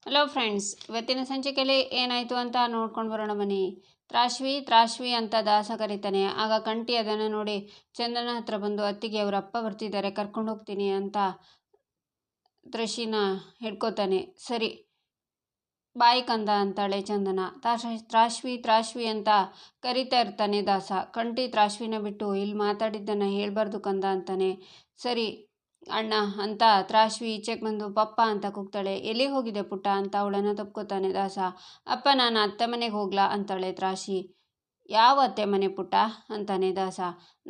Hello friends, ಇವತ್ತಿನ ಸಂಚಿಕೆಯಲ್ಲಿ ಏನಾಯಿತು ಅಂತ ನೋಡ್ಕೊಂಡು ಬರೋಣ ಬನ್ನಿ. ತ್ರಾಶ್ವಿ ತ್ರಾಶ್ವಿ ಅಂತ ದಾಸ ಕರೀತಾನೆ. ಆಗ ಕಂಠಿ ಅದನ್ನು ನೋಡಿ ಚಂದನ ಹತ್ರ ಬಂದು, ಅತ್ತಿಗೆ ಅವರ ಅಪ್ಪ ಬರ್ತಿದ್ದಾರೆ, ಕರ್ಕೊಂಡು ಹೋಗ್ತೀನಿ ಅಂತ ತ್ರಿಷಿನ ಹಿಡ್ಕೋತಾನೆ. ಸರಿ ಬಾಯಿ ಕಂದ ಅಂತಾಳೆ ಚಂದನ. ತ್ರಾಶ್ವಿ ತ್ರಾಶ್ವಿ ಅಂತ ಕರಿತಾ ಇರ್ತಾನೆ ದಾಸ. ಕಂಠಿ ತ್ರಾಶ್ವಿನ ಬಿಟ್ಟು ಇಲ್ಲಿ ಮಾತಾಡಿದ್ದನ್ನು ಹೇಳ್ಬಾರ್ದು ಕಂದ ಅಂತಾನೆ. ಸರಿ ಅಣ್ಣ ಅಂತ ತ್ರಾಶ್ವಿ ಈಚೆಗೆ ಬಂದು ಪಪ್ಪ ಅಂತ ಕೂಗ್ತಾಳೆ. ಎಲ್ಲಿಗೆ ಹೋಗಿದೆ ಪುಟ್ಟ ಅಂತ ಅವಳನ್ನು ತಪ್ಕೋತಾನೆ ದಾಸ. ಅಪ್ಪ ನಾನು ಅತ್ತೆ ಮನೆಗೆ ಹೋಗ್ಲಾ ಅಂತಾಳೆ ತ್ರಾಶಿ. ಯಾವ ಅತ್ತೆ ಮನೆ ಪುಟ್ಟ ಅಂತಾನೆ ದಾಸ.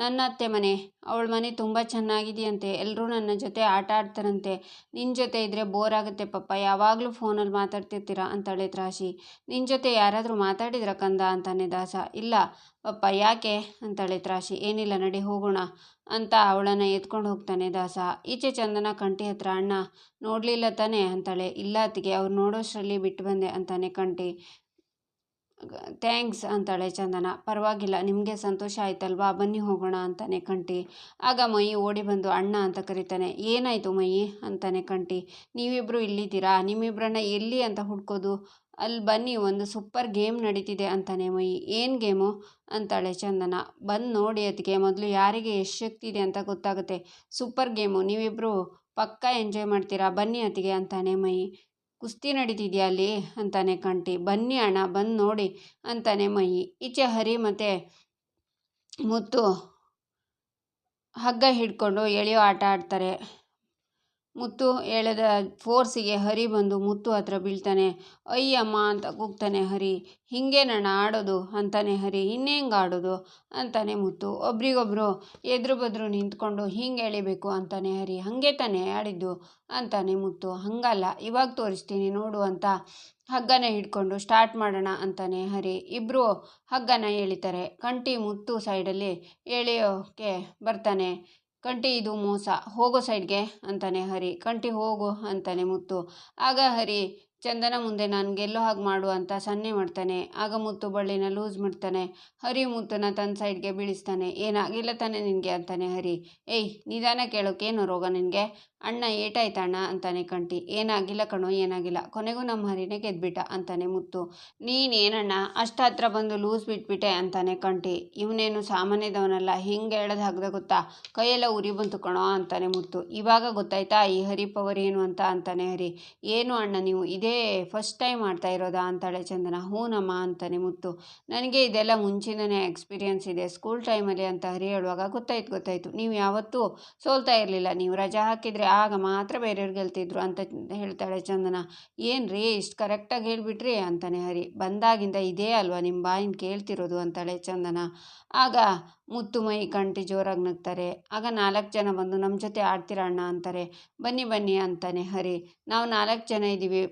ನನ್ನ ಅತ್ತೆ ಮನೆ. ಅವಳ ಮನೆ ತುಂಬ ಚೆನ್ನಾಗಿದೆಯಂತೆ, ಎಲ್ಲರೂ ನನ್ನ ಜೊತೆ ಆಟ ಆಡ್ತಾರಂತೆ. ನಿನ್ನ ಜೊತೆ ಇದ್ದರೆ ಬೋರ್ ಆಗುತ್ತೆ ಪಪ್ಪ, ಯಾವಾಗಲೂ ಫೋನಲ್ಲಿ ಮಾತಾಡ್ತಿರ್ತೀರಾ ಅಂತಾಳೆ ತ್ರಾಶಿ. ನಿನ್ನ ಜೊತೆ ಯಾರಾದರೂ ಮಾತಾಡಿದ್ರ ಕಂದ ಅಂತಾನೆ ದಾಸ. ಇಲ್ಲ ಪಪ್ಪ, ಯಾಕೆ ಅಂತಾಳೆ ತ್ರಾಶಿ. ಏನಿಲ್ಲ ನಡಿ ಹೋಗೋಣ ಅಂತ ಅವಳನ್ನು ಎತ್ಕೊಂಡು ಹೋಗ್ತಾನೆ ದಾಸ. ಈಚೆ ಚಂದನ ಕಂಠಿ ಹತ್ರ, ಅಣ್ಣ ನೋಡಲಿಲ್ಲ ತಾನೆ ಅಂತಾಳೆ. ಇಲ್ಲ ಅತ್ತಿಗೆ, ಅವ್ರು ನೋಡೋಷ್ಟರಲ್ಲಿ ಬಿಟ್ಟು ಬಂದೆ ಅಂತಾನೆ ಕಂಠಿ. ಥ್ಯಾಂಕ್ಸ್ ಅಂತಾಳೆ ಚಂದನ. ಪರವಾಗಿಲ್ಲ, ನಿಮಗೆ ಸಂತೋಷ ಆಯ್ತಲ್ವಾ, ಬನ್ನಿ ಹೋಗೋಣ ಅಂತಾನೆ ಕಂಠಿ. ಆಗ ಮಯಿ ಓಡಿ ಬಂದು ಅಣ್ಣ ಅಂತ ಕರೀತಾನೆ. ಏನಾಯಿತು ಮಯಿ ಅಂತಾನೆ ಕಂಠಿ. ನೀವಿಬ್ಬರು ಇಲ್ಲಿದ್ದೀರಾ, ನಿಮ್ಮಿಬ್ಬರನ್ನ ಎಲ್ಲಿ ಅಂತ ಹುಡ್ಕೋದು. ಅಲ್ಲಿ ಬನ್ನಿ, ಒಂದು ಸೂಪರ್ ಗೇಮ್ ನಡೀತಿದೆ ಅಂತಾನೆ ಮಯಿ. ಏನು ಗೇಮು ಅಂತಾಳೆ ಚಂದನ. ಬಂದು ನೋಡಿ ಅದಕ್ಕೆ, ಮೊದಲು ಯಾರಿಗೆ ಎಷ್ಟು ಶಕ್ತಿ ಇದೆ ಅಂತ ಗೊತ್ತಾಗುತ್ತೆ. ಸೂಪರ್ ಗೇಮು, ನೀವಿಬ್ಬರು ಪಕ್ಕಾ ಎಂಜಾಯ್ ಮಾಡ್ತೀರಾ, ಬನ್ನಿ ಅತ್ತಿಗೆ ಅಂತಾನೆ ಮಯಿ. ಕುಸ್ತಿ ನಡೀತಿದೆಯಾ ಅಲ್ಲಿ ಅಂತಾನೆ ಕಂಠಿ. ಬನ್ನಿ ಅಣ್ಣ, ಬಂದು ನೋಡಿ ಅಂತಾನೆ ಮಯಿ. ಈಚೆ ಹರಿ ಮತ್ತು ಮುತ್ತು ಹಗ್ಗ ಹಿಡ್ಕೊಂಡು ಎಳೆಯೋ ಆಟ ಆಡ್ತಾರೆ. ಮುತ್ತು ಎಳೆದ ಫೋರ್ಸಿಗೆ ಹರಿ ಬಂದು ಮುತ್ತು ಹತ್ರ ಬೀಳ್ತಾನೆ. ಅಯ್ಯಮ್ಮ ಅಂತ ಕೂಗ್ತಾನೆ ಹರಿ. ಹಿಂಗೇನಣ್ಣ ಆಡೋದು ಅಂತಾನೆ ಹರಿ. ಇನ್ನೇಂಗೆ ಆಡೋದು ಅಂತಾನೆ ಮುತ್ತು. ಒಬ್ರಿಗೊಬ್ರು ಎದುರು ಬದ್ರು ನಿಂತ್ಕೊಂಡು ಹಿಂಗೆ ಎಳಿಬೇಕು ಅಂತಾನೆ ಹರಿ. ಹಾಗೆ ತಾನೇ ಆಡಿದ್ದು ಅಂತಾನೆ ಮುತ್ತು. ಹಂಗಲ್ಲ, ಇವಾಗ ತೋರಿಸ್ತೀನಿ ನೋಡು ಅಂತ ಹಗ್ಗನ ಹಿಡ್ಕೊಂಡು ಸ್ಟಾರ್ಟ್ ಮಾಡೋಣ ಅಂತಾನೆ ಹರಿ. ಇಬ್ಬರು ಹಗ್ಗನ ಎಳಿತಾರೆ. ಕಂಠಿ ಮುತ್ತು ಸೈಡಲ್ಲಿ ಎಳೆಯೋಕ್ಕೆ ಬರ್ತಾನೆ. ಕಂಠಿ, ಇದು ಮೋಸ, ಹೋಗೋ ಸೈಡ್ಗೆ ಅಂತಾನೆ ಹರಿ. ಕಂಠಿ ಹೋಗು ಅಂತಾನೆ ಮುತ್ತು. ಆಗ ಹರಿ ಚಂದನ ಮುಂದೆ ನಾನು ಗೆಲ್ಲೋ ಹಾಗೆ ಮಾಡು ಅಂತ ಸನ್ನೆ ಮಾಡ್ತಾನೆ. ಆಗ ಮುತ್ತು ಬಳ್ಳಿನ ಲೂಸ್ ಮಾಡ್ತಾನೆ. ಹರಿ ಮುತ್ತನ ತನ್ನ ಸೈಡ್ಗೆ ಬೀಳಿಸ್ತಾನೆ. ಏನಾಗಿಲ್ಲ ತಾನೆ ನಿನಗೆ ಅಂತಾನೆ ಹರಿ. ಏಯ್ ನಿಧಾನ ಕೇಳೋಕ್ಕೇನು ರೋಗ ನಿನಗೆ, ಅಣ್ಣ ಏಟಾಯ್ತಣ್ಣ ಅಂತಾನೆ ಕಂಠಿ. ಏನಾಗಿಲ್ಲ ಕಣೋ, ಏನಾಗಿಲ್ಲ, ಕೊನೆಗೂ ನಮ್ಮ ಹರಿನೇ ಗೆದ್ಬಿಟ್ಟ ಅಂತಾನೆ ಮುತ್ತು. ನೀನೇನಣ್ಣ ಅಷ್ಟು ಹತ್ರ ಬಂದು ಲೂಸ್ ಬಿಟ್ಬಿಟ್ಟೆ ಅಂತಾನೆ ಕಂಠಿ. ಇವನೇನು ಸಾಮಾನ್ಯದವನಲ್ಲ, ಹಿಂಗೆ ಹೇಳೋದು ಹಾಕ್ದ ಗೊತ್ತಾ, ಕೈಯೆಲ್ಲ ಉರಿ ಬಂತು ಕಣೋ ಅಂತಾನೆ ಮುತ್ತು. ಇವಾಗ ಗೊತ್ತಾಯ್ತಾ ಈ ಹರಿ ಪವರ್ ಏನು ಅಂತ ಅಂತಾನೆ ಹರಿ. ಏನು ಅಣ್ಣ ನೀವು ಇದೇ ಫಸ್ಟ್ ಟೈಮ್ ಮಾಡ್ತಾ ಇರೋದಾ ಅಂತಾಳೆ ಚಂದನ. ಹೂನಮ್ಮ ಅಂತಾನೆ ಮುತ್ತು. ನನಗೆ ಇದೆಲ್ಲ ಮುಂಚಿನನೇ ಎಕ್ಸ್ಪೀರಿಯನ್ಸ್ ಇದೆ, ಸ್ಕೂಲ್ ಟೈಮಲ್ಲಿ ಅಂತ ಹರಿ ಹೇಳುವಾಗ ಗೊತ್ತಾಯ್ತು ನೀವು ಯಾವತ್ತೂ ಸೋಲ್ತಾ ಇರಲಿಲ್ಲ, ನೀವು ರಜಾ ಹಾಕಿದರೆ ಆಗ ಮಾತ್ರ ಬೇರೆಯವ್ರು ಗೆಲ್ತಿದ್ರು ಅಂತ ಹೇಳ್ತಾಳೆ ಚಂದನ. ಏನು ರೀ ಇಷ್ಟು ಕರೆಕ್ಟಾಗಿ ಹೇಳಿಬಿಟ್ರಿ ಅಂತಾನೆ ಹರಿ. ಬಂದಾಗಿಂದ ಇದೇ ಅಲ್ವಾ ನಿಮ್ಮ ಬಾಯಿನ ಕೇಳ್ತಿರೋದು ಅಂತಾಳೆ ಚಂದನ. ಆಗ ಮುತ್ತು ಮೈ ಕಂಠಿ ಜೋರಾಗಿ ನಗ್ತಾರೆ. ಆಗ 4 ಜನ ಬಂದು ನಮ್ಮ ಜೊತೆ ಆಡ್ತೀರಾ ಅಣ್ಣ ಅಂತಾರೆ. ಬನ್ನಿ ಬನ್ನಿ ಅಂತಾನೆ ಹರಿ. ನಾವು 4 ಜನ ಇದ್ದೀವಿ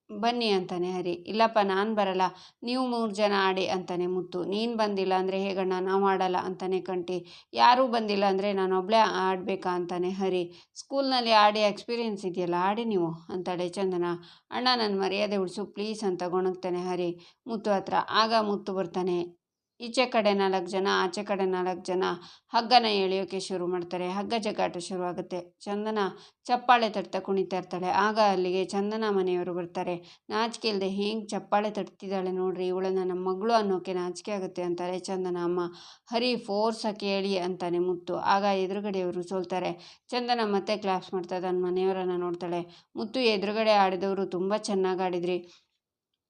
ಬನ್ನಿ ಅಂತಾನೆ ಹರಿ. ಇಲ್ಲಪ್ಪ ನಾನು ಬರಲ್ಲ, ನೀವು 3 ಜನ ಆಡಿ ಅಂತಾನೆ ಮುತ್ತು. ನೀನು ಬಂದಿಲ್ಲ ಅಂದರೆ ಹೇಗಣ್ಣ, ನಾವು ಆಡಲ್ಲ ಅಂತಾನೆ ಕಂಠಿ. ಯಾರೂ ಬಂದಿಲ್ಲ ಅಂದರೆ ನಾನು ಒಬ್ಬಳೇ ಆಡಬೇಕಾ ಅಂತಾನೆ ಹರಿ. ಸ್ಕೂಲ್ನಲ್ಲಿ ಆಡಿ ಎಕ್ಸ್ಪೀರಿಯೆನ್ಸ್ ಇದೆಯಲ್ಲ, ಆಡಿ ನೀವು ಅಂತಾಳೆ ಚಂದನ. ಅಣ್ಣ ನನ್ನ ಮರ್ಯಾದೆ ಉಳಿಸು ಪ್ಲೀಸ್ ಅಂತ ಗೊಣಗ್ತಾನೆ ಹರಿ ಮುತ್ತು ಹತ್ರ. ಆಗ ಮುತ್ತು ಬರ್ತಾನೆ. ಈಚೆ ಕಡೆ 4 ಜನ, ಆಚೆ ಕಡೆ 4 ಜನ ಹಗ್ಗನ ಎಳೆಯೋಕ್ಕೆ ಶುರು ಮಾಡ್ತಾರೆ. ಹಗ್ಗ ಜಗ್ಗಾಟ ಶುರುವಾಗುತ್ತೆ. ಚಂದನ ಚಪ್ಪಾಳೆ ತಟ್ತಾ ಕುಣಿತಾ ಇರ್ತಾಳೆ. ಆಗ ಅಲ್ಲಿಗೆ ಚಂದನ ಮನೆಯವರು ಬರ್ತಾರೆ. ನಾಚಿಕೆ ಇಲ್ಲದೆ ಹೆಂಗೆ ಚಪ್ಪಾಳೆ ತಟ್ತಿದ್ದಾಳೆ ನೋಡ್ರಿ, ಇವಳನ್ನ ನಮ್ಮ ಮಗಳು ಅನ್ನೋಕ್ಕೆ ನಾಚಿಕೆ ಆಗುತ್ತೆ ಅಂತಾರೆ ಚಂದನ ಅಮ್ಮ. ಹರಿ ಫೋರ್ಸ್ ಹಾಕಿ ಹೇಳಿ ಅಂತಾನೆ ಮುತ್ತು. ಆಗ ಎದುರುಗಡೆಯವರು ಸೋಲ್ತಾರೆ. ಚಂದನ ಮತ್ತೆ ಕ್ಲಾಪ್ಸ್ ಮಾಡ್ತಾ ತನ್ನ ಮನೆಯವರನ್ನು ನೋಡ್ತಾಳೆ. ಮುತ್ತು, ಎದುರುಗಡೆ ಆಡಿದವರು ತುಂಬ ಚೆನ್ನಾಗಿ ಆಡಿದ್ರಿ,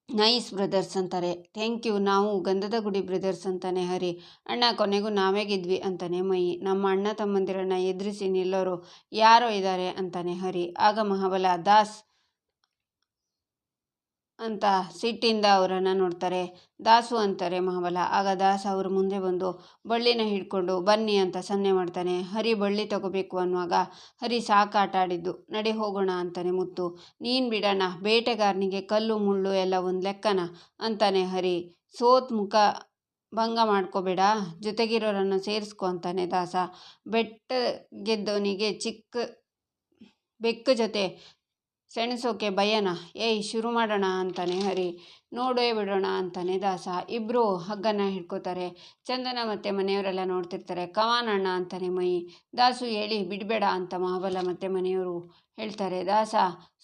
ನೈಸ್ ಬ್ರದರ್ಸ್ ಅಂತಾರೆ. ಥ್ಯಾಂಕ್ ಯು, ನಾವು ಗಂಧದ ಗುಡಿ ಬ್ರದರ್ಸ್ ಅಂತಾನೆ ಹರಿ. ಅಣ್ಣ ಕೊನೆಗೂ ನಾವೇ ಗೆದ್ವಿ ಅಂತಾನೆ ಮಯಿ. ನಮ್ಮ ಅಣ್ಣ ತಮ್ಮಂದಿರನ್ನ ಎದುರಿಸಿ ನಿಲ್ಲೋರು ಯಾರೋ ಇದ್ದಾರೆ ಅಂತಾನೆ ಹರಿ. ಆಗ ಮಹಾಬಲ ದಾಸ್ ಅಂತ ಸಿಟ್ಟಿಂದ ಅವರನ್ನು ನೋಡ್ತಾರೆ. ದಾಸು ಅಂತಾರೆ ಮಹಾಬಲ. ಆಗ ದಾಸ್ ಅವ್ರ ಮುಂದೆ ಬಂದು ಬಳ್ಳಿನ ಹಿಡ್ಕೊಂಡು ಬನ್ನಿ ಅಂತ ಸನ್ನೆ ಮಾಡ್ತಾನೆ. ಹರಿ ಬಳ್ಳಿ ತಗೋಬೇಕು ಅನ್ನುವಾಗ, ಹರಿ ಸಾಕಾಟ ಆಡಿದ್ದು, ನಡಿ ಹೋಗೋಣ ಅಂತಾನೆ ಮುತ್ತು. ನೀನು ಬಿಡೋಣ, ಬೇಟೆಗಾರನಿಗೆ ಕಲ್ಲು ಮುಳ್ಳು ಎಲ್ಲ ಒಂದು ಲೆಕ್ಕನ ಅಂತಾನೆ ಹರಿ. ಸೋತ್ ಮುಖ ಭಂಗ ಮಾಡ್ಕೋಬೇಡ, ಜೊತೆಗಿರೋರನ್ನು ಸೇರಿಸ್ಕೊ ಅಂತಾನೆ ದಾಸ. ಬೆಟ್ಟ ಗೆದ್ದವನಿಗೆ ಚಿಕ್ಕ ಬೆಕ್ಕ ಜೊತೆ ಸೆಣಸೋಕೆ ಭಯನಾ, ಏಯ್ ಶುರು ಮಾಡೋಣ ಅಂತಾನೆ ಹರಿ. ನೋಡೇ ಬಿಡೋಣ ಅಂತಾನೆ ದಾಸ. ಇಬ್ಬರು ಹಗ್ಗನ ಹಿಡ್ಕೋತಾರೆ. ಚಂದನ ಮತ್ತು ಮನೆಯವರೆಲ್ಲ ನೋಡ್ತಿರ್ತಾರೆ. ಕಮಾನ್ ಅಣ್ಣ ಅಂತಾನೆ ಮೈ. ದಾಸು ಹೇಳಿ ಬಿಡಬೇಡ ಅಂತ ಮಹಾಬಲ ಮತ್ತು ಮನೆಯವರು ಹೇಳ್ತಾರೆ. ದಾಸ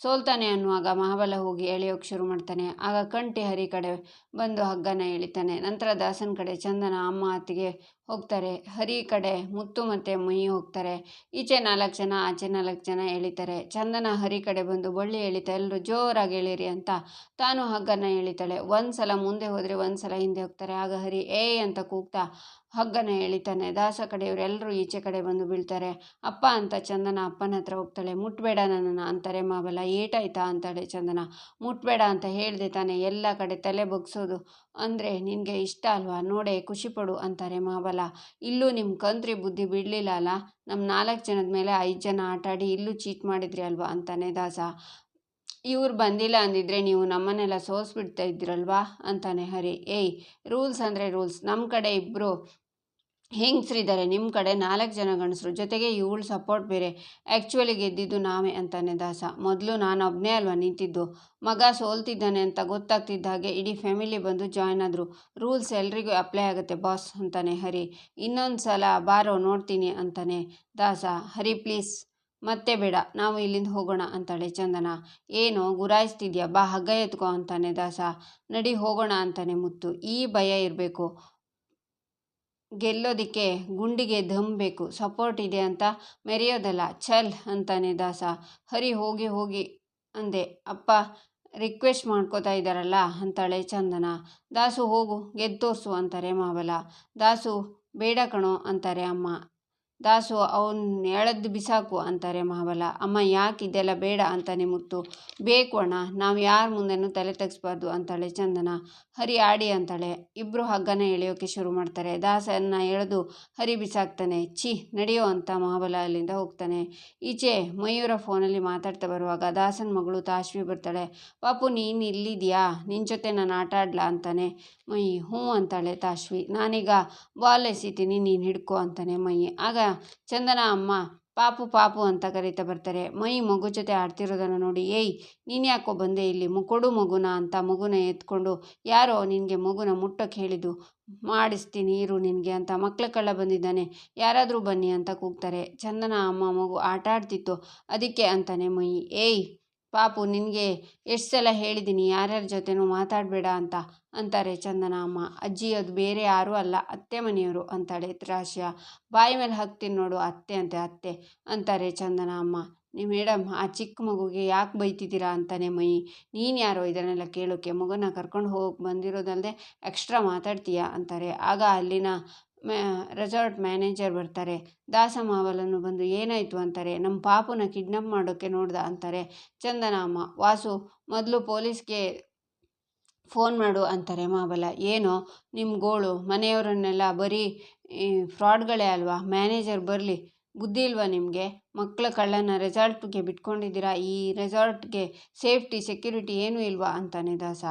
ಸೋಲ್ತಾನೆ ಅನ್ನುವಾಗ ಮಹಾಬಲ ಹೋಗಿ ಎಳೆಯೋಕೆ ಶುರು ಮಾಡ್ತಾನೆ. ಆಗ ಕಂಠಿ ಹರಿ ಕಡೆ ಬಂದು ಹಗ್ಗನ ಎಳಿತಾನೆ. ನಂತರ ದಾಸನ ಕಡೆ ಚಂದನ ಅಮ್ಮ ಅತ್ತಿಗೆ ಹೋಗ್ತಾರೆ. ಹರಿ ಕಡೆ ಮುತ್ತು ಮತ್ತು ಮೊಯ್ಯಿ ಹೋಗ್ತಾರೆ. ಈಚೆ 4 ಜನ ಆಚೆ 4 ಜನ ಎಳಿತಾರೆ. ಚಂದನ ಹರಿ ಕಡೆ ಬಂದು ಬಳ್ಳಿ ಎಳಿತಾ ಎಲ್ಲರೂ ಜೋರಾಗಿ ಎಳೀರಿ ಅಂತ ತಾನು ಹಗ್ಗನ ಎಳಿತಾಳೆ. ಒಂದ್ಸಲ ಮುಂದೆ ಹೋದರೆ ಒಂದ್ಸಲ ಹಿಂದೆ ಹೋಗ್ತಾರೆ. ಆಗ ಹರಿ ಏಯ್ ಅಂತ ಕೂಗ್ತಾ ಹಗ್ಗನ ಎಳಿತಾನೆ. ದಾಸ ಕಡೆಯವರೆಲ್ಲರೂ ಈಚೆ ಕಡೆ ಬಂದು ಬೀಳ್ತಾರೆ. ಅಪ್ಪ ಅಂತ ಚಂದನ ಅಪ್ಪನ ಹತ್ರ ಹೋಗ್ತಾಳೆ. ಮುಟ್ಬೇಡ ನನ್ನನ್ನು ಅಂತಾರೆ ಮಹಾಬಲ. ಏಟಾಯ್ತಾ ಅಂತಾಳೆ ಚಂದನ. ಮುಟ್ಬೇಡ ಅಂತ ಹೇಳ್ದೆ ತಾನೆ ಎಲ್ಲ ಕಡೆ ತಲೆ ಬಗ್ಸೋದು ಅಂದರೆ ನಿನಗೆ ಇಷ್ಟ ಅಲ್ವಾ, ನೋಡೆ ಖುಷಿಪಡು ಅಂತಾರೆ ಮಹಾಬಲ. ಇಲ್ಲೂ ನಿಮ್ಮ ಕಂತ್ರಿ ಬುದ್ಧಿ ಬಿಡಲಿಲ್ಲ ಅಲ್ಲ, ನಮ್ಮ 4 ಜನದ ಮೇಲೆ 5 ಜನ ಆಟಾಡಿ ಇಲ್ಲೂ ಚೀಟ್ ಮಾಡಿದ್ರಿ ಅಲ್ವಾ ಅಂತಾನೆ ದಾಸ. ಇವ್ರು ಬಂದಿಲ್ಲ ಅಂದಿದ್ರೆ ನೀವು ನಮ್ಮನ್ನೆಲ್ಲ ಸೋಸ್ಬಿಡ್ತಾ ಇದ್ರಲ್ವಾ ಅಂತಾನೆ ಹರಿ. ಏಯ್, ರೂಲ್ಸ್ ಅಂದರೆ ರೂಲ್ಸ್. ನಮ್ಮ ಕಡೆ 2 ಹೆಂಗಸ್ರಿದ್ದಾರೆ, ನಿಮ್ಮ ಕಡೆ 4 ಜನ ಗಂಡಸರು, ಜೊತೆಗೆ ಇವಳು ಸಪೋರ್ಟ್ ಬೇರೆ. ಆ್ಯಕ್ಚುಲಿ ಗೆದ್ದಿದ್ದು ನಾವೇ ಅಂತಾನೆ ದಾಸ. ಮೊದಲು ನಾನು ಒಬ್ಬನೇ ಅಲ್ವಾ ನಿಂತಿದ್ದು, ಮಗ ಸೋಲ್ತಿದ್ದಾನೆ ಅಂತ ಗೊತ್ತಾಗ್ತಿದ್ದ ಹಾಗೆ ಇಡೀ ಫ್ಯಾಮಿಲಿ ಬಂದು ಜಾಯ್ನ್ ಆದರು. ರೂಲ್ಸ್ ಎಲ್ರಿಗೂ ಅಪ್ಲೈ ಆಗುತ್ತೆ ಬಾಸ್ ಅಂತಾನೆ ಹರಿ. ಇನ್ನೊಂದು ಸಲ ಬಾರೋ ನೋಡ್ತೀನಿ ಅಂತಾನೆ ದಾಸ. ಹರಿ ಪ್ಲೀಸ್ ಮತ್ತೆ ಬೇಡ, ನಾವು ಇಲ್ಲಿಂದ ಹೋಗೋಣ ಅಂತಾಳೆ ಚಂದನ. ಏನೋ ಗುರಾಯಿಸ್ತಿದ್ಯಾ, ಬಾ ಹಗ್ಗ ಎತ್ಕೋ ಅಂತಾನೆ ದಾಸ. ನಡಿ ಹೋಗೋಣ ಅಂತಾನೆ ಮುತ್ತು. ಈ ಭಯ ಇರಬೇಕು, ಗೆಲ್ಲೋದಿಕ್ಕೆ ಗುಂಡಿಗೆ ದಮ್ ಬೇಕು, ಸಪೋರ್ಟ್ ಇದೆ ಅಂತ ಮೆರೆಯೋದಲ್ಲ, ಛಲ್ ಅಂತಾನೆ ದಾಸ. ಹರಿ ಹೋಗಿ ಹೋಗಿ ಅಂದೆ. ಅಪ್ಪ ರಿಕ್ವೆಸ್ಟ್ ಮಾಡ್ಕೋತಾ ಇದ್ದಾರಲ್ಲ ಅಂತಾಳೆ ಚಂದನ. ದಾಸು ಹೋಗು ಗೆದ್ದು ತೋರಿಸು ಅಂತಾರೆ ಮಹಾಬಲ. ದಾಸು ಬೇಡ ಕಣೋ ಅಂತಾರೆ ಅಮ್ಮ. ದಾಸು ಅವನ್ನ ಎಳೆದು ಬಿಸಾಕು ಅಂತಾರೆ ಮಹಾಬಲ. ಅಮ್ಮ ಯಾಕೆ ಇದೆಲ್ಲ ಬೇಡ ಅಂತಾನೆ ಮುತ್ತು. ಬೇಕು ಅಣ್ಣ, ನಾವು ಯಾರ ಮುಂದೆನೂ ತಲೆ ತೆಗಿಸ್ಬಾರ್ದು ಅಂತಾಳೆ ಚಂದನ. ಹರಿ ಆಡಿ ಅಂತಾಳೆ. ಇಬ್ಬರು ಹಗ್ಗನ ಎಳೆಯೋಕೆ ಶುರು ಮಾಡ್ತಾರೆ. ದಾಸನ ಎಳೆದು ಹರಿ ಬಿಸಾಕ್ತಾನೆ. ಛೀ ನಡೆಯೋ ಅಂತ ಮಹಾಬಲ ಅಲ್ಲಿಂದ ಹೋಗ್ತಾನೆ. ಈಚೆ ಮಯೂರ ಫೋನಲ್ಲಿ ಮಾತಾಡ್ತಾ ಬರುವಾಗ ದಾಸನ ಮಗಳು ತಾಶ್ವಿ ಬರ್ತಾಳೆ. ಪಾಪು ನೀನು ಇಲ್ಲಿದೆಯಾ, ನಿನ್ನ ಜೊತೆ ನಾನು ಆಟ ಆಡ್ಲಾ ಅಂತಾನೆ ಮೈ. ಹ್ಞೂ ಅಂತಾಳೆ ತಾಶ್ವಿ. ನಾನೀಗ ಬಾಲ್ ಎಸಿತೀನಿ, ನೀನು ಹಿಡ್ಕೊ ಅಂತಾನೆ ಮೈ. ಆಗ ಚಂದನ ಅಮ್ಮ ಪಾಪು ಪಾಪು ಅಂತ ಕರೀತಾ ಬರ್ತಾರೆ. ಮೈ ಮಗು ಜೊತೆ ಆಡ್ತಿರೋದನ್ನು ನೋಡಿ, ಏಯ್ ನೀನು ಯಾಕೋ ಬಂದೆ ಇಲ್ಲಿ, ಕೊಡು ಮಗುನ ಅಂತ ಮಗುನ ಎತ್ಕೊಂಡು, ಯಾರೋ ನಿನಗೆ ಮಗುನ ಮುಟ್ಟಕ್ಕೆ ಹೇಳಿದ್ದು, ಮಾಡಿಸ್ತೀನಿ ಇರು ನಿನಗೆ ಅಂತ ಮಕ್ಳ ಕಳ್ಳ ಬಂದಿದ್ದಾನೆ, ಯಾರಾದರೂ ಬನ್ನಿ ಅಂತ ಕೂಗ್ತಾರೆ. ಚಂದನ ಅಮ್ಮ ಮಗು ಆಟ ಆಡ್ತಿತ್ತು ಅದಕ್ಕೆ ಅಂತಾನೆ ಮೈ. ಏಯ್ ಪಾಪು, ನಿನಗೆ ಎಷ್ಟು ಸಲ ಹೇಳಿದ್ದೀನಿ ಯಾರ್ಯಾರ ಜೊತೆನೂ ಮಾತಾಡಬೇಡ ಅಂತ ಅಂತಾರೆ ಚಂದನ ಅಮ್ಮ. ಅಜ್ಜಿ ಅದು ಬೇರೆ ಯಾರೂ ಅಲ್ಲ, ಅತ್ತೆ ಮನೆಯವರು ಅಂತಾಳೆ ತ್ರಾಸ್ಯ. ಬಾಯಿ ಮೇಲೆ ಹಾಕ್ತೀನಿ ನೋಡು, ಅತ್ತೆ ಅತ್ತೆ ಅಂತಾರೆ ಚಂದನ ಅಮ್ಮ. ನೀವು ಮೇಡಮ್ ಆ ಚಿಕ್ಕ ಮಗುಗೆ ಯಾಕೆ ಬೈತಿದ್ದೀರಾ ಅಂತಾನೆ ಮೈ. ನೀನು ಯಾರೋ ಇದನ್ನೆಲ್ಲ ಕೇಳೋಕ್ಕೆ, ಮಗುನ ಕರ್ಕೊಂಡು ಹೋಗಿ ಬಂದಿರೋದಲ್ಲದೆ ಎಕ್ಸ್ಟ್ರಾ ಮಾತಾಡ್ತೀಯಾ ಅಂತಾರೆ. ಆಗ ಅಲ್ಲಿನ ರೆಸಾರ್ಟ್ ಮ್ಯಾನೇಜರ್ ಬರ್ತಾರೆ. ದಾಸ ಮಹಾಬಲನ್ನು ಬಂದು ಏನಾಯಿತು ಅಂತಾರೆ. ನಮ್ಮ ಪಾಪುನ ಕಿಡ್ನಾಪ್ ಮಾಡೋಕ್ಕೆ ನೋಡ್ದ ಅಂತಾರೆ ಚಂದನ ಅಮ್ಮ. ವಾಸು ಮೊದಲು ಪೊಲೀಸ್ಗೆ ಫೋನ್ ಮಾಡು ಅಂತಾರೆ ಮಹಾಬಲ. ಏನೋ ನಿಮ್ಮ ಗೋಳು, ಮನೆಯವರನ್ನೆಲ್ಲ ಬರೀ ಫ್ರಾಡ್ಗಳೇ ಅಲ್ವಾ, ಮ್ಯಾನೇಜರ್ ಬರಲಿ, ಬುದ್ಧಿ ಇಲ್ವಾ ನಿಮಗೆ, ಮಕ್ಕಳ ಕಳ್ಳನ ರೆಸಾರ್ಟ್ಗೆ ಬಿಟ್ಕೊಂಡಿದ್ದೀರಾ, ಈ ರೆಸಾರ್ಟ್ಗೆ ಸೇಫ್ಟಿ ಸೆಕ್ಯೂರಿಟಿ ಏನೂ ಇಲ್ವಾ ಅಂತಾನೆ ದಾಸ.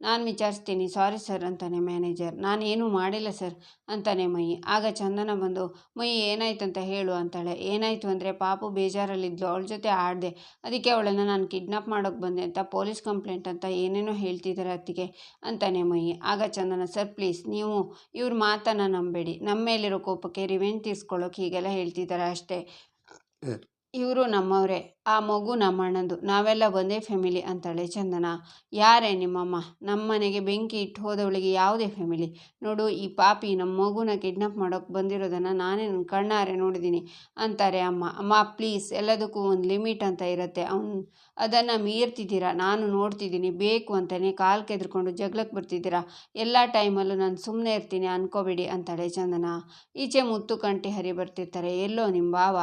ನಾನು ವಿಚಾರಿಸ್ತೀನಿ, ಸಾರಿ ಸರ್ ಅಂತಾನೆ ಮ್ಯಾನೇಜರ್. ನಾನು ಏನೂ ಮಾಡಿಲ್ಲ ಸರ್ ಅಂತಾನೆ ಮೈ. ಆಗ ಚಂದನ ಬಂದು ಮೈ ಏನಾಯ್ತು ಅಂತ ಹೇಳು ಅಂತಾಳೆ. ಏನಾಯಿತು ಅಂದರೆ ಪಾಪು ಬೇಜಾರಲ್ಲಿದ್ಲು, ಅವಳ ಜೊತೆ ಆಡಿದೆ, ಅದಕ್ಕೆ ಅವಳನ್ನು ನಾನು ಕಿಡ್ನಾಪ್ ಮಾಡೋಕ್ಕೆ ಬಂದೆ ಅಂತ ಪೊಲೀಸ್ ಕಂಪ್ಲೇಂಟ್ ಅಂತ ಏನೇನೋ ಹೇಳ್ತಿದ್ದಾರೆ ಅತ್ತಿಗೆ ಅಂತಾನೆ ಮೈ. ಆಗ ಚಂದನ, ಸರ್ ಪ್ಲೀಸ್ ನೀವು ಇವ್ರ ಮಾತನ್ನು ನಂಬೇಡಿ, ನಮ್ಮ ಮೇಲಿರೋ ಕೋಪಕ್ಕೆ ರಿವೆಂಜ್ ತೀರ್ಸ್ಕೊಳ್ಳೋಕೆ ಹೀಗೆಲ್ಲ ಹೇಳ್ತಿದ್ದಾರೆ ಅಷ್ಟೇ. ಇವರು ನಮ್ಮವರೇ, ಆ ಮಗು ನಮ್ಮ ಅಣ್ಣಂದು, ನಾವೆಲ್ಲ ಒಂದೇ ಫ್ಯಾಮಿಲಿ ಅಂತಾಳೆ ಚಂದನ. ಯಾರೇ ನಿಮ್ಮಮ್ಮ, ನಮ್ಮ ಮನೆಗೆ ಬೆಂಕಿ ಇಟ್ಟು ಹೋದವಳಿಗೆ ಯಾವುದೇ ಫ್ಯಾಮಿಲಿ, ನೋಡು ಈ ಪಾಪಿ ನಮ್ಮ ಮಗುನ ಕಿಡ್ನಾಪ್ ಮಾಡೋಕ್ಕೆ ಬಂದಿರೋದನ್ನು ನಾನೇ ನನ್ನ ಕಣ್ಣಾರೆ ನೋಡಿದ್ದೀನಿ ಅಂತಾರೆ ಅಮ್ಮ. ಅಮ್ಮ ಪ್ಲೀಸ್, ಎಲ್ಲದಕ್ಕೂ ಒಂದು ಲಿಮಿಟ್ ಅಂತ ಇರುತ್ತೆ, ಅದನ್ನು ಮೀರ್ತಿದ್ದೀರಾ, ನಾನು ನೋಡ್ತಿದ್ದೀನಿ, ಬೇಕು ಅಂತಲೇ ಕಾಲು ಕೆದ್ರಕೊಂಡು ಜಗಳಕ್ಕೆ ಬರ್ತಿದ್ದೀರಾ, ಎಲ್ಲ ಟೈಮಲ್ಲೂ ನಾನು ಸುಮ್ಮನೆ ಇರ್ತೀನಿ ಅನ್ಕೋಬೇಡಿ ಅಂತಾಳೆ ಚಂದನ. ಈಚೆ ಮುತ್ತು ಕಂಠಿ ಹರಿ ಬರ್ತಿರ್ತಾರೆ. ಎಲ್ಲೋ ನಿಮ್ಮ ಭಾವ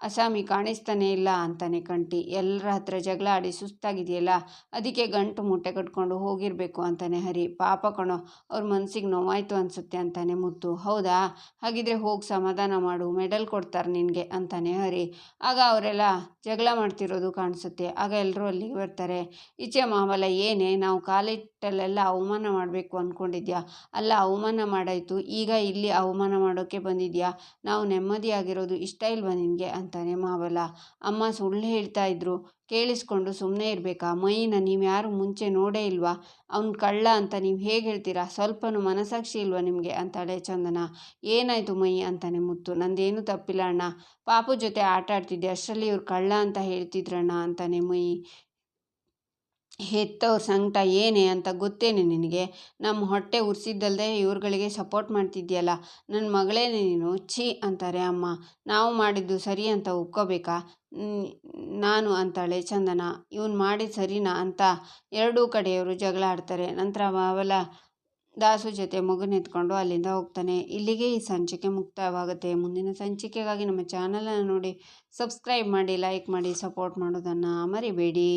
ಅಸಾಮಿ ಕಾಣಿಸ್ತಾನೆ ಇಲ್ಲ ಅಂತಾನೆ ಕಂಠಿ. ಎಲ್ಲರ ಹತ್ರ ಜಗಳ ಆಡಿ ಸುಸ್ತಾಗಿದೆಯಲ್ಲ, ಅದಕ್ಕೆ ಗಂಟು ಮೂಟೆ ಕಟ್ಕೊಂಡು ಹೋಗಿರಬೇಕು ಅಂತಾನೆ ಹರಿ. ಪಾಪ ಕಣೋ, ಅವ್ರ ಮನಸ್ಸಿಗೆ ನೋವಾಯಿತು ಅನಿಸುತ್ತೆ ಅಂತಾನೆ ಮುತ್ತು. ಹೌದಾ, ಹಾಗಿದ್ರೆ ಹೋಗಿ ಸಮಾಧಾನ ಮಾಡು, ಮೆಡಲ್ ಕೊಡ್ತಾರೆ ನಿನಗೆ ಅಂತಾನೆ ಹರಿ. ಆಗ ಅವರೆಲ್ಲ ಜಗಳ ಮಾಡ್ತಿರೋದು ಕಾಣಿಸುತ್ತೆ. ಆಗ ಎಲ್ಲರೂ ಅಲ್ಲಿಗೆ ಬರ್ತಾರೆ. ಈಚೆ ಮಹಾಬಲ, ಏನೇ ನಾವು ಕಾಲಿಟ್ಟಲ್ಲೆಲ್ಲ ಅವಮಾನ ಮಾಡಬೇಕು ಅಂದ್ಕೊಂಡಿದ್ಯಾ, ಅಲ್ಲ ಅವಮಾನ ಮಾಡಾಯಿತು, ಈಗ ಇಲ್ಲಿ ಅವಮಾನ ಮಾಡೋಕ್ಕೆ ಬಂದಿದ್ಯಾ, ನಾವು ನೆಮ್ಮದಿಯಾಗಿರೋದು ಇಷ್ಟ ಇಲ್ವಾ ನಿನಗೆ ಅಂತ ಅಂತಾನೆ ಮಾವಲ. ಅಮ್ಮ ಸುಳ್ಳು ಹೇಳ್ತಾ ಇದ್ರು, ಕೇಳಿಸ್ಕೊಂಡು ಸುಮ್ಮನೆ ಇರಬೇಕಾ? ಮೈನ ನೀವು ಯಾರು ಮುಂಚೆ ನೋಡೇ ಇಲ್ವಾ? ಅವ್ನು ಕಳ್ಳ ಅಂತ ನೀವು ಹೇಗೆ ಹೇಳ್ತೀರಾ? ಸ್ವಲ್ಪನೂ ಮನಸಾಕ್ಷಿ ಇಲ್ವಾ ನಿಮಗೆ ಅಂತಾಳೆ ಚಂದನ. ಏನಾಯಿತು ಮೈ ಅಂತಾನೆ ಮುತ್ತು. ನಂದೇನು ತಪ್ಪಿಲ್ಲ ಅಣ್ಣ, ಪಾಪು ಜೊತೆ ಆಟ ಆಡ್ತಿದ್ದೆ, ಅಷ್ಟರಲ್ಲಿ ಇವ್ರು ಕಳ್ಳ ಅಂತ ಹೇಳ್ತಿದ್ರಣ್ಣ ಅಂತಾನೆ ಮೈ. ಹೆತ್ತವ್ರ ಸಂಕಟ ಏನೇ ಅಂತ ಗೊತ್ತೇನೆ ನಿನಗೆ? ನಮ್ಮ ಹೊಟ್ಟೆ ಉರಿಸಿದ್ದಲ್ದೆ ಇವ್ರುಗಳಿಗೆ ಸಪೋರ್ಟ್ ಮಾಡ್ತಿದ್ಯಲ್ಲ, ನನ್ನ ಮಗಳೇನೆ ನೀನು? ಛೀ ಅಂತಾರೆ ಅಮ್ಮ. ನಾವು ಮಾಡಿದ್ದು ಸರಿ ಅಂತ ಒಪ್ಕೋಬೇಕಾ ನಾನು ಅಂತಾಳೆ ಚಂದನ. ಇವನು ಮಾಡಿದ ಸರಿನಾ ಅಂತ ಎರಡೂ ಕಡೆಯವರು ಜಗಳ ಆಡ್ತಾರೆ. ನಂತರ ಅವಲ ದಾಸು ಜೊತೆ ಮಗುನೆತ್ಕೊಂಡು ಅಲ್ಲಿಂದ ಹೋಗ್ತಾನೆ. ಇಲ್ಲಿಗೆ ಈ ಸಂಚಿಕೆ ಮುಕ್ತಾಯವಾಗುತ್ತೆ. ಮುಂದಿನ ಸಂಚಿಕೆಗಾಗಿ ನಮ್ಮ ಚಾನಲನ್ನು ನೋಡಿ ಸಬ್ಸ್ಕ್ರೈಬ್ ಮಾಡಿ, ಲೈಕ್ ಮಾಡಿ, ಸಪೋರ್ಟ್ ಮಾಡೋದನ್ನು ಮರಿಬೇಡಿ.